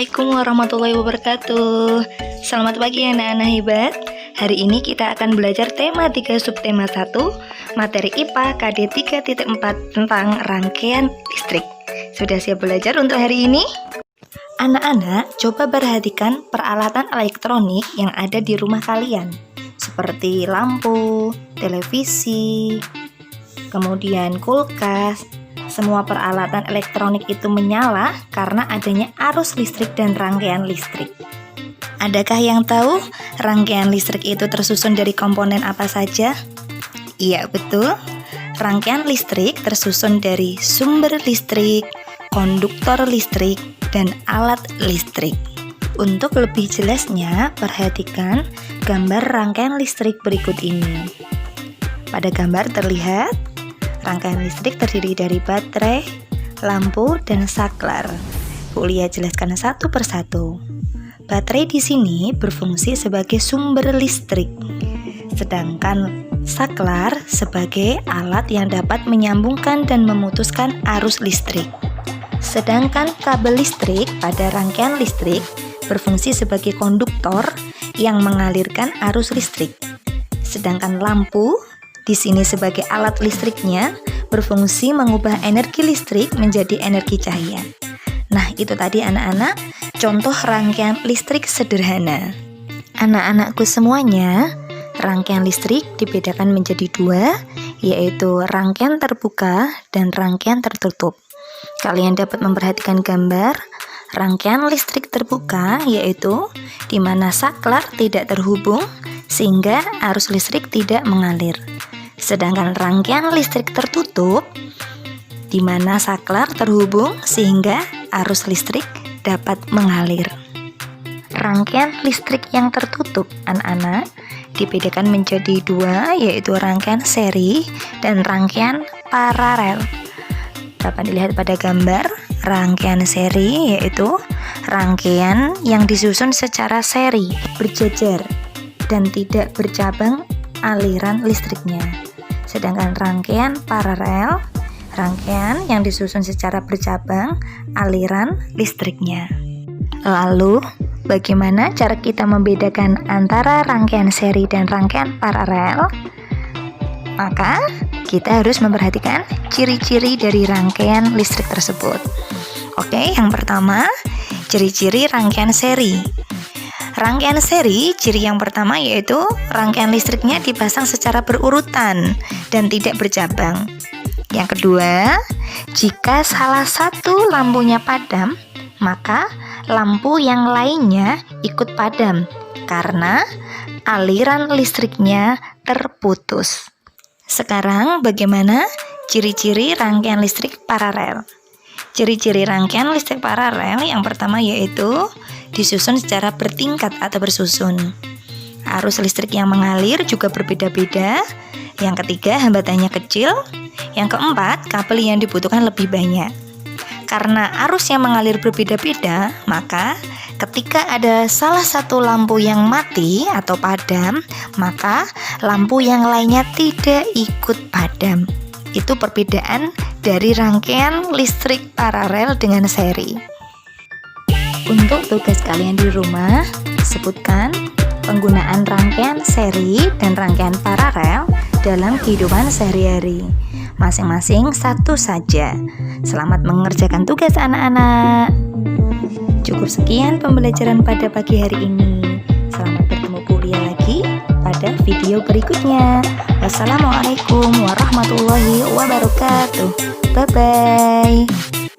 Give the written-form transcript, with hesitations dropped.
Assalamualaikum warahmatullahi wabarakatuh. Selamat pagi anak-anak hebat. Hari ini kita akan belajar tema 3 subtema 1 materi IPA KD 3.4 tentang rangkaian listrik. Sudah siap belajar untuk hari ini? Anak-anak, coba perhatikan peralatan elektronik yang ada di rumah kalian, seperti lampu, televisi, kemudian kulkas. Semua peralatan elektronik itu menyala karena adanya arus listrik dan rangkaian listrik. Adakah yang tahu rangkaian listrik itu tersusun dari komponen apa saja? Iya, betul. Rangkaian listrik tersusun dari sumber listrik, konduktor listrik, dan alat listrik. Untuk lebih jelasnya, perhatikan gambar rangkaian listrik berikut ini. Pada gambar terlihat rangkaian listrik terdiri dari baterai, lampu, dan saklar. Bu Lia jelaskan satu persatu. Baterai di sini berfungsi sebagai sumber listrik, sedangkan saklar sebagai alat yang dapat menyambungkan dan memutuskan arus listrik. Sedangkan kabel listrik pada rangkaian listrik berfungsi sebagai konduktor yang mengalirkan arus listrik. Sedangkan lampu di sini sebagai alat listriknya berfungsi mengubah energi listrik menjadi energi cahaya. Nah, itu tadi anak-anak contoh rangkaian listrik sederhana. Anak-anakku semuanya, rangkaian listrik dibedakan menjadi dua, yaitu rangkaian terbuka dan rangkaian tertutup. Kalian dapat memperhatikan gambar rangkaian listrik terbuka, yaitu di mana saklar tidak terhubung sehingga arus listrik tidak mengalir. Sedangkan rangkaian listrik tertutup di mana saklar terhubung sehingga arus listrik dapat mengalir. Rangkaian listrik yang tertutup anak-anak dibedakan menjadi dua, yaitu rangkaian seri dan rangkaian paralel. Dapat dilihat pada gambar rangkaian seri, yaitu rangkaian yang disusun secara seri, berjejer dan tidak bercabang aliran listriknya. Sedangkan rangkaian paralel, rangkaian yang disusun secara bercabang aliran listriknya. Lalu, bagaimana cara kita membedakan antara rangkaian seri dan rangkaian paralel? Maka, kita harus memperhatikan ciri-ciri dari rangkaian listrik tersebut. Oke, yang pertama, ciri-ciri rangkaian seri. Rangkaian seri, ciri yang pertama yaitu rangkaian listriknya dipasang secara berurutan dan tidak bercabang. Yang kedua, jika salah satu lampunya padam, maka lampu yang lainnya ikut padam karena aliran listriknya terputus. Sekarang bagaimana ciri-ciri rangkaian listrik paralel? Ciri-ciri rangkaian listrik paralel yang pertama yaitu disusun secara bertingkat atau bersusun. Arus listrik yang mengalir juga berbeda-beda. Yang ketiga, hambatannya kecil. Yang keempat, kabel yang dibutuhkan lebih banyak. Karena arus yang mengalir berbeda-beda, maka ketika ada salah satu lampu yang mati atau padam, maka lampu yang lainnya tidak ikut padam. Itu perbedaan dari rangkaian listrik paralel dengan seri. Untuk tugas kalian di rumah, sebutkan penggunaan rangkaian seri dan rangkaian paralel dalam kehidupan sehari-hari. Masing-masing satu saja. Selamat mengerjakan tugas anak-anak. Cukup sekian pembelajaran pada pagi hari ini. Selamat bertemu Bu Lia lagi pada video berikutnya. Wassalamualaikum warahmatullahi wabarakatuh. Bye-bye.